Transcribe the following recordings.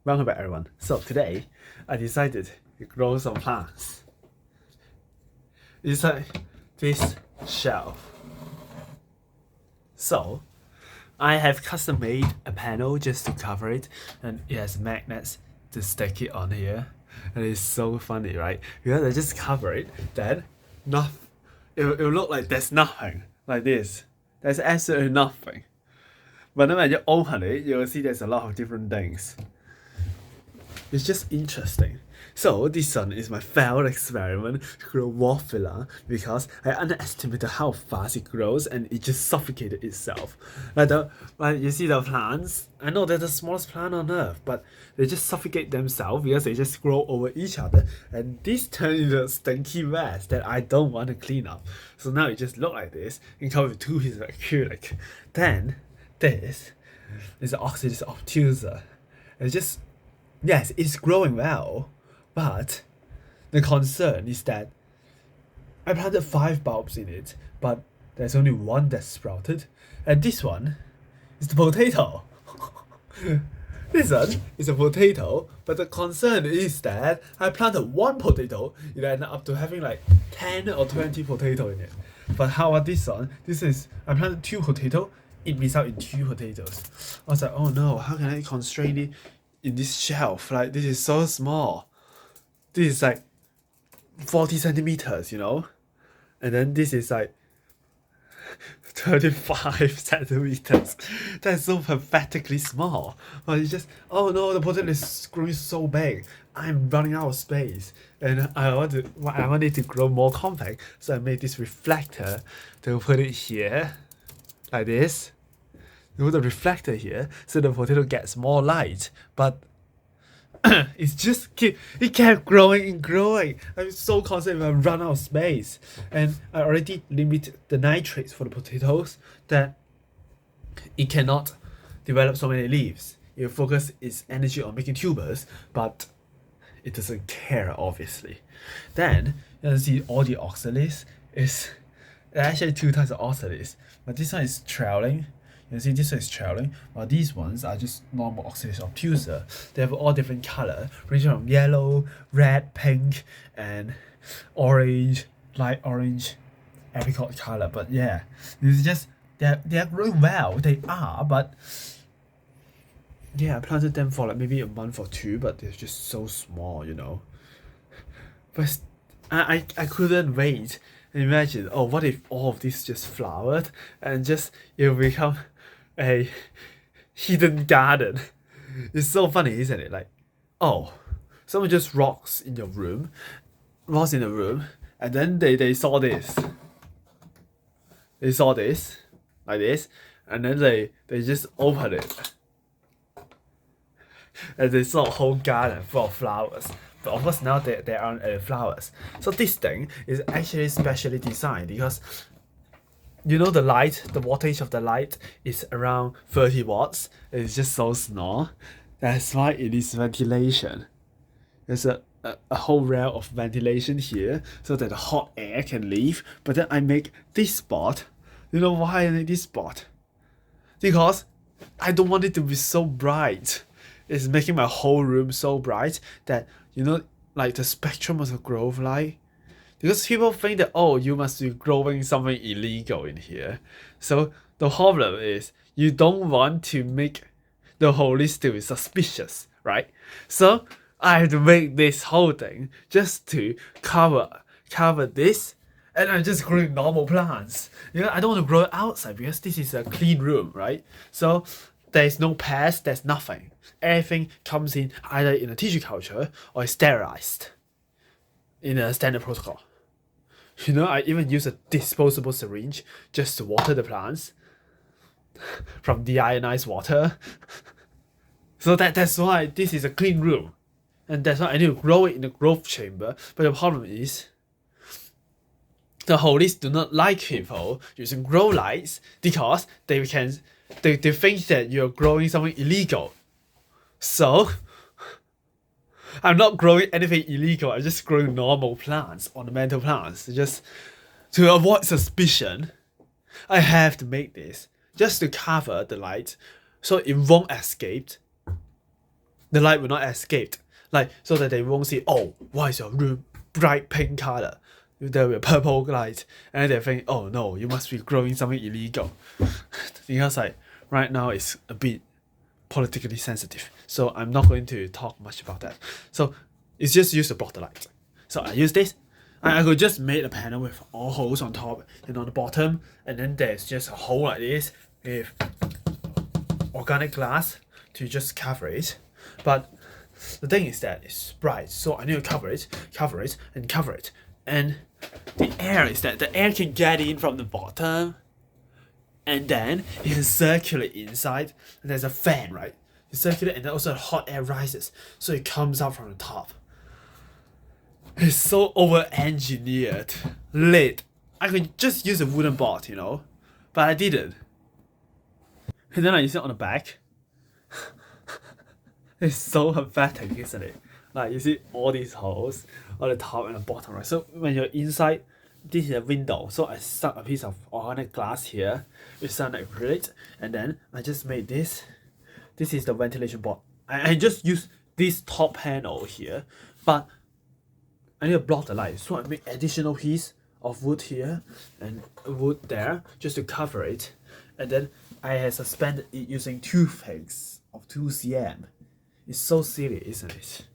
Welcome back, everyone. So today, I decided to grow some plants. Inside this shelf. So, I have custom made a panel just to cover it, and it has magnets to stick it on here. And it's so funny, right? Because I just cover it, then nothing. It'll look like there's nothing, like this. There's absolutely nothing. But then when you open it, you'll see there's a lot of different things. It's just interesting. So this one is my failed experiment to grow Wallflower because I underestimated how fast it grows and it just suffocated itself. Like you see the plants, I know they're the smallest plant on earth, but they just suffocate themselves because they just grow over each other, and this turned into a stinky mess that I don't want to clean up. So now it just look like this and come with two pieces of acrylic. Then this is the Oxalis obtusa. It's just yes, it's growing well, but the concern is that I planted 5 bulbs in it, but there's only one that sprouted, and this one is the potato. This one is a potato, but the concern is that I planted one potato, it ended up to having like 10 or 20 potato in it. But how about this one? I planted 2 potato, it resulted in 2 potatoes. I was like, oh no, how can I constrain it in this shelf? Like, this is so small. This is like 40 centimeters, and then this is like 35 centimeters. That's so pathetically small. But it's just, oh no, the potato is growing so big. I'm running out of space, and I want it to grow more compact. So I made this reflector to put it here, like this. Put the reflector here so the potato gets more light, but it kept growing and growing. I'm so concerned if I run out of space, and I already limit the nitrates for the potatoes that it cannot develop so many leaves. It focus its energy on making tubers, but it doesn't care, obviously. Then you can see all the oxalis is actually 2 types of oxalis, but this one is trailing. You see this one is trailing, while these ones are just normal Oxalis obtusa. They have all different color, ranging from yellow, red, pink, and orange, light orange, apricot color. But yeah, it's just they are growing well. They are, but yeah, I planted them for like maybe a month or 2, but they're just so small. But I couldn't wait. Imagine, oh, what if all of this just flowered and just it will become a hidden garden. It's so funny, isn't it? Like, oh, someone just rocks in the room, and then they saw this. They saw this, like this, and then they just opened it. And they saw a whole garden full of flowers. But of course now there aren't any flowers. So this thing is actually specially designed because the light, the wattage of the light is around 30 watts. It's just so small. That's why it is ventilation. There's a whole rail of ventilation here so that the hot air can leave. But then I make this spot. You know why I make this spot? Because I don't want it to be so bright. It's making my whole room so bright that, like the spectrum of the growth light. Because people think that, oh, you must be growing something illegal in here. So the problem is you don't want to make the whole list to be suspicious, right? So I have to make this whole thing just to cover this, and I'm just growing normal plants. I don't want to grow it outside because this is a clean room, right? So there's no pests, there's nothing. Everything comes in either in a tissue culture or is sterilized in a standard protocol. I even use a disposable syringe just to water the plants from deionized water. So that's why this is a clean room. And that's why I need to grow it in the growth chamber. But the problem is, the holists do not like people using grow lights because they think that you're growing something illegal. So I'm not growing anything illegal. I'm just growing normal plants, ornamental plants. Just to avoid suspicion, I have to make this just to cover the light so it won't escape the light will not escape, like so that they won't see, oh, why is your room bright pink color? There will be a purple light, and they think, oh no, you must be growing something illegal. Because like right now it's a bit politically sensitive, so I'm not going to talk much about that. So it's just used to block the light. So I use this. I could just make a panel with all holes on top and on the bottom, and then there's just a hole like this with organic glass to just cover it. But the thing is that it's bright, so I need to cover it, and cover it. And the air is that the air can get in from the bottom, and then it can circulate inside. And there's a fan, right? It circulates, and then also hot air rises, so it comes out from the top. It's so over-engineered. Lit. I could just use a wooden board, you know, but I didn't. And then I use it on the back. It's so pathetic, isn't it? Like, you see all these holes on the top and the bottom, right? So when you're inside, this is a window. So I stuck a piece of organic glass here with some acrylic, and then I just made this. This is the ventilation board. I just use this top panel here, but I need to block the light. So I make additional piece of wood here and wood there just to cover it. And then I have suspended it using toothpicks of 2 cm. It's so silly, isn't it?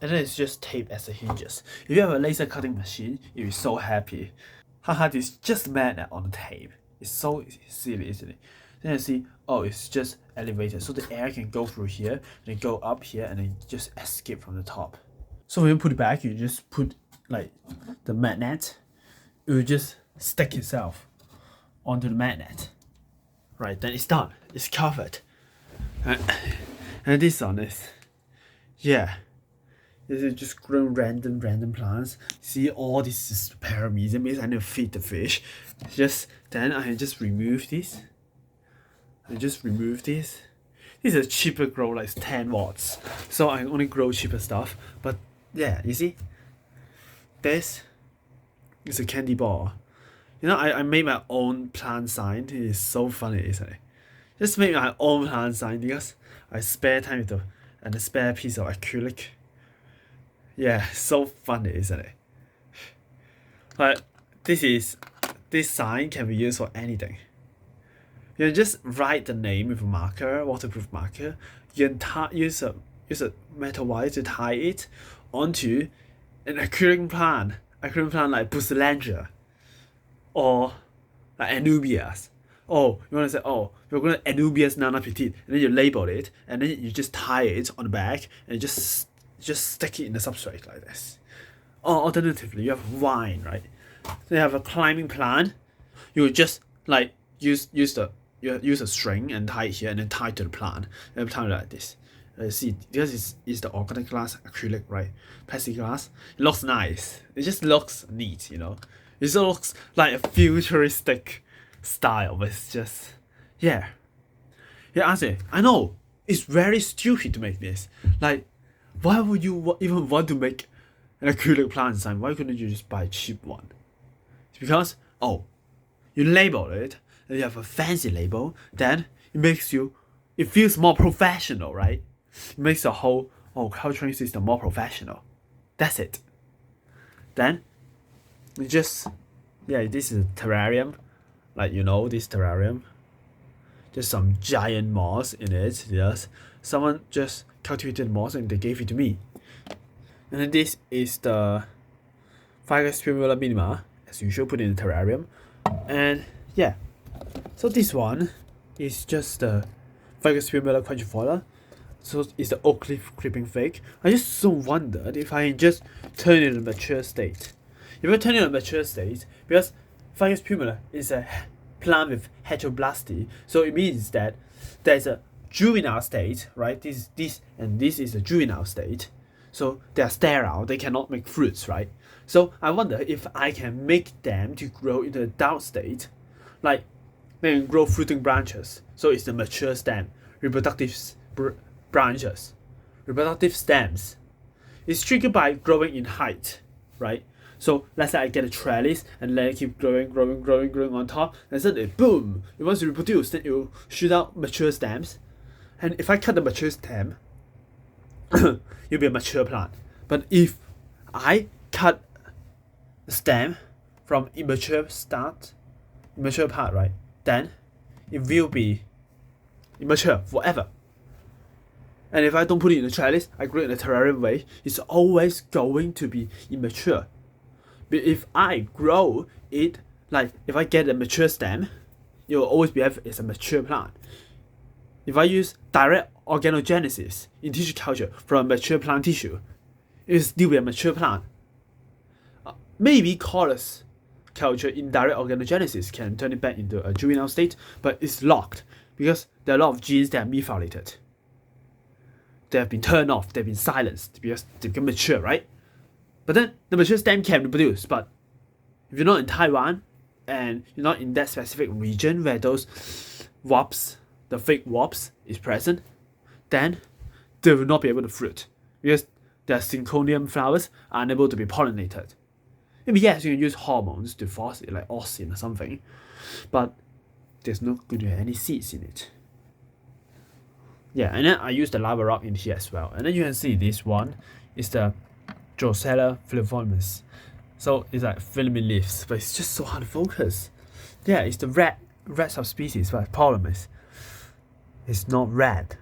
And then it's just tape as the hinges. If you have a laser cutting machine, you'll be so happy. Haha, this is just magnet on the tape. It's so silly, isn't it? Then you see, oh, it's just elevated. So the air can go through here, and then go up here, and then just escape from the top. So when you put it back, you just put like the magnet. It will just stick itself onto the magnet. Right, then it's done. It's covered. And this one is, yeah. This is just growing random plants. See, all this is paramecium. Means I need to feed the fish. Then I can just remove this. This is a cheaper grow, like 10 watts. So I only grow cheaper stuff. But yeah, you see, this is a candy bar. You know, I made my own plant sign. It is so funny, isn't it? Just make my own plant sign because I spare time with and a spare piece of acrylic. Yeah, so funny, isn't it? But this sign can be used for anything. You can just write the name with a marker, waterproof marker. You can use a metal wire to tie it onto an acrylic plant like Bucelandria or like Anubias. Oh, you want to say, oh, we're going to Anubias nana petite, and then you label it, and then you just tie it on the back and just stick it in the substrate like this. Or alternatively, you have wine, right? So you have a climbing plant. You would just like use a string and tie it here, and then tie it to the plant, and tie it like this. See, because it's the organic glass acrylic, right? Plastic glass. It looks nice. It just looks neat, you know. It just looks like a futuristic style, but it's just, yeah. Yeah, honestly, I know it's very stupid to make this. Like, why would you even want to make an acrylic plant sign? Why couldn't you just buy a cheap one? It's because, oh, you label it, and you have a fancy label, then it feels more professional, right? It makes the whole culturing system more professional. That's it. Then, this is a terrarium. Like, you know, this terrarium. Just some giant moss in it. Yes. Someone just cultivated moss and they gave it to me. And then this is the Ficus pumila minima, as usual, put in the terrarium. And yeah. So this one is just the Ficus pumila quadrifolia. So it's the oak leaf creeping fig. I just so wondered if I can just turn it in a mature state. If I turn it in a mature state, because Ficus pumila is a plant with heteroblasty, so it means that there's a juvenile state, right? This is a juvenile state. So they are sterile, they cannot make fruits, right? So I wonder if I can make them to grow in the adult state, like they can grow fruiting branches. So it's the mature stem, reproductive branches, reproductive stems. It's triggered by growing in height, right? So let's say I get a trellis and let it keep growing on top, and suddenly boom, it wants to reproduce, then it will shoot out mature stems, And if I cut the mature stem, it'll be a mature plant. But if I cut the stem from immature part, right, then it will be immature forever. And if I don't put it in the trellis, I grow it in a terrarium way, it's always going to be immature. But if I grow it, like if I get a mature stem, it will always behave as a mature plant. If I use direct organogenesis in tissue culture from a mature plant tissue, it will still be a mature plant. Maybe Collis culture in direct organogenesis can turn it back into a juvenile state, but it's locked because there are a lot of genes that are methylated. They have been turned off, they've been silenced because they become mature, right? But then the mature stem can reproduce, but if you're not in Taiwan and you're not in that specific region where those wasps, the fake wasps, is present, then they will not be able to fruit because their synconium flowers are unable to be pollinated. Maybe yes, you can use hormones to force it, like auxin or something, but there's not going to be any seeds in it. Yeah, and then I use the lava rock in here as well. And then you can see this one is the Drosera filiformis. So it's like filament leaves, but it's just so hard to focus. Yeah, it's the red subspecies, but the problem is it's not red.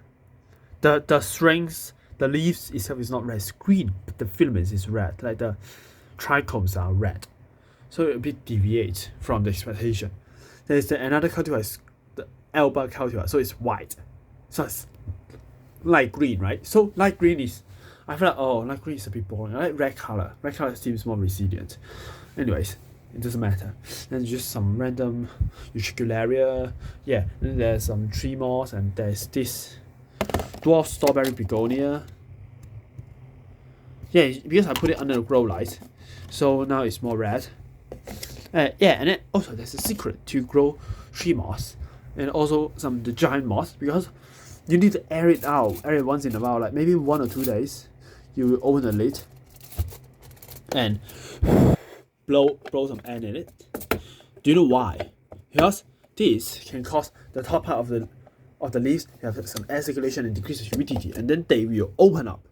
The strings, the leaves itself is not red, it's green, but the filaments is red. Like the trichomes are red. So it a bit deviate from the expectation. There's another cultivar, the Alba cultivar, so it's white. So it's light green, right? So light green is, I feel like, oh, light green is a bit boring. I like red color. Red color seems more resilient. Anyways, it doesn't matter. Then just some random utricularia. Yeah, then there's some tree moss, and there's this dwarf strawberry begonia. Yeah, because I put it under the grow light, so now it's more red. Yeah, and then also there's a secret to grow tree moss, and also the giant moss, because you need to air it once in a while, like maybe 1 or 2 days. You will open the lid and blow some air in it. Do you know why? Because this can cause the top part of the leaves to have some air circulation and decrease the humidity, and then they will open up.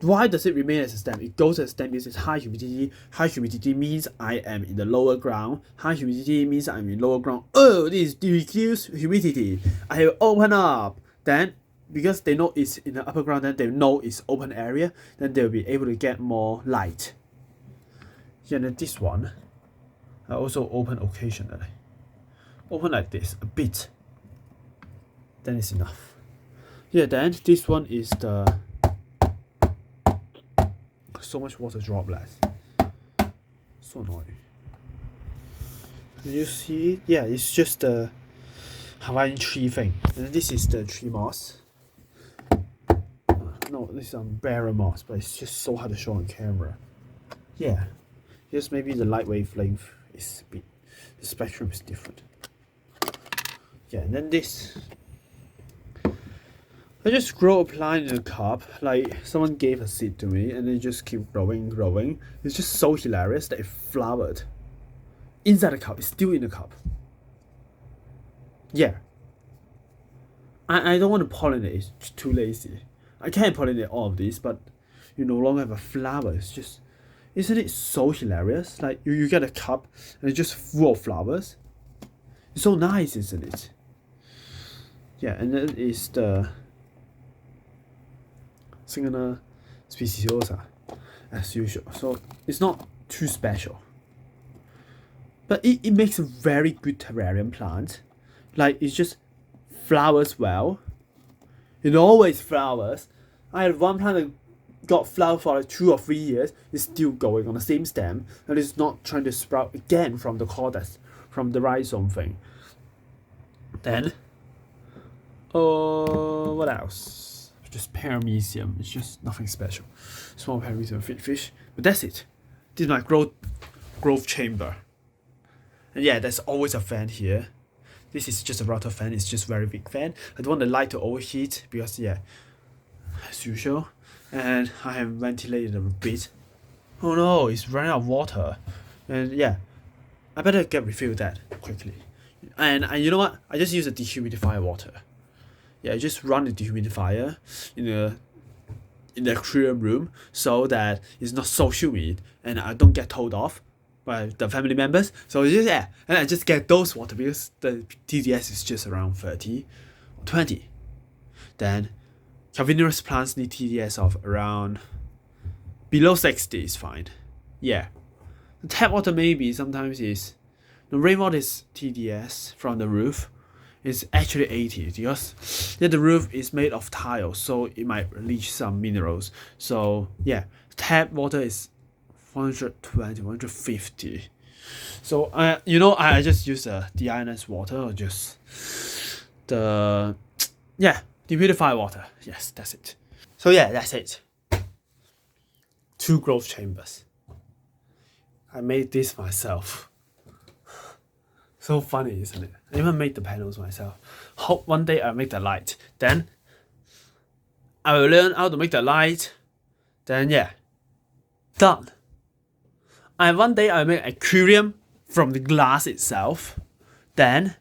Why does it remain as a stem? It goes as a stem because it's high humidity. High humidity means I am in the lower ground. High humidity means I'm in lower ground. Oh, this decreased humidity. I will open up. Then, because they know it's in the upper ground, then they know it's open area. Then they'll be able to get more light. Yeah, and then this one, I also open occasionally. Open like this, a bit. Then it's enough. Yeah, then this one is the... So much water droplets. So annoying. Can you see it? Yeah, it's just the Hawaiian tree thing. And this is the tree moss. No, this is barren moss, but it's just so hard to show on camera. Yeah. Just maybe the light wavelength is a bit, the spectrum is different. Yeah, and then this. I just grow a plant in a cup, like someone gave a seed to me and it just keep growing. It's just so hilarious that it flowered. Inside the cup, it's still in the cup. Yeah. I don't want to pollinate, it's just too lazy. I can pollinate all of these, but you no longer have a flower. It's just, isn't it so hilarious? Like you get a cup and it's just full of flowers. It's so nice, isn't it? Yeah, and then is the Singona speciosa, as usual. So it's not too special. But it makes a very good terrarium plant. Like it's just flowers well. It always flowers. I had one plant that got flower for like 2 or 3 years. It's still going on the same stem. And it's not trying to sprout again from the cortex, from the rhizome thing. Then, what else? Just paramecium. It's just nothing special. Small paramecium fish. But that's it. This is my growth chamber. And yeah, there's always a fan here. This is just a router fan. It's just very big fan. I don't want the light to overheat because yeah, as usual. And I have ventilated a bit. Oh no, it's running out of water. And yeah, I better refill that quickly. And you know what? I just use a dehumidifier water. yeah, I just run the dehumidifier in the aquarium room so that it's not so humid and I don't get told off by the family members. So yeah, and I just get those water because the TDS is just around 30 or 20. Then carnivorous plants need TDS of around below 60 is fine. Yeah. The tap water maybe sometimes is the rainwater is TDS from the roof. It's actually 80 because the roof is made of tile, so it might leach some minerals. So yeah, tap water is 120, 150. So I just use the deionized water or just the dehumidified water. Yes, that's it. So yeah, that's it. 2 growth chambers. I made this myself. So funny, isn't it? I even made the panels myself. Hope one day I'll make the light. Then I will learn how to make the light. Then yeah, done. And one day I'll make an aquarium from the glass itself. Then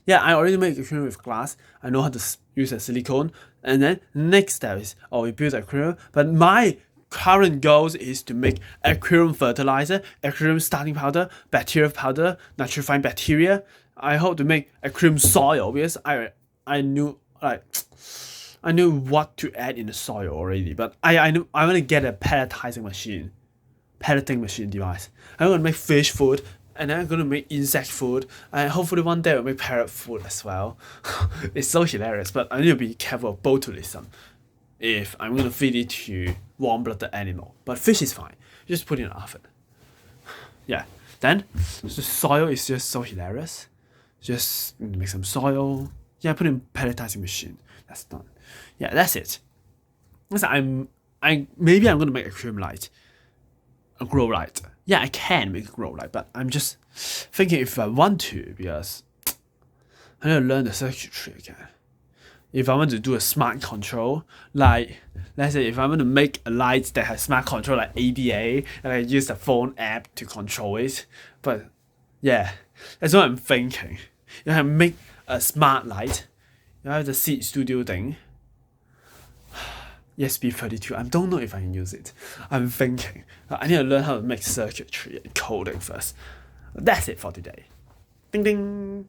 yeah, I already made an aquarium with glass. I know how to use a silicone. And then next step is we build an aquarium. But my current goals is to make aquarium fertilizer, aquarium starting powder, bacteria powder, nitrifying bacteria. I hope to make aquarium soil because I knew what to add in the soil already. But I want to get a pelletizing machine, pelleting machine device. I'm gonna make fish food. And then I'm gonna make insect food. And hopefully one day I'll make parrot food as well. It's so hilarious, but I need to be careful of botulism if I'm gonna feed it to warm-blooded animal. But fish is fine. Just put it in the oven. Yeah. Then the soil is just so hilarious. Just make some soil. Yeah, put in pelletizing machine. That's done. Yeah, that's it. Maybe I'm gonna make a aquarium light. A grow light. Yeah, I can make a grow light, but I'm just thinking if I want to because I need to learn the circuitry again. If I want to do a smart control, like let's say if I want to make a light that has smart control like ADA, and I use the phone app to control it. But yeah, that's what I'm thinking. You can make a smart light. You have the Seed Studio thing. ESP32. I don't know if I can use it. I'm thinking. I need to learn how to make circuitry and coding first. That's it for today. Ding ding.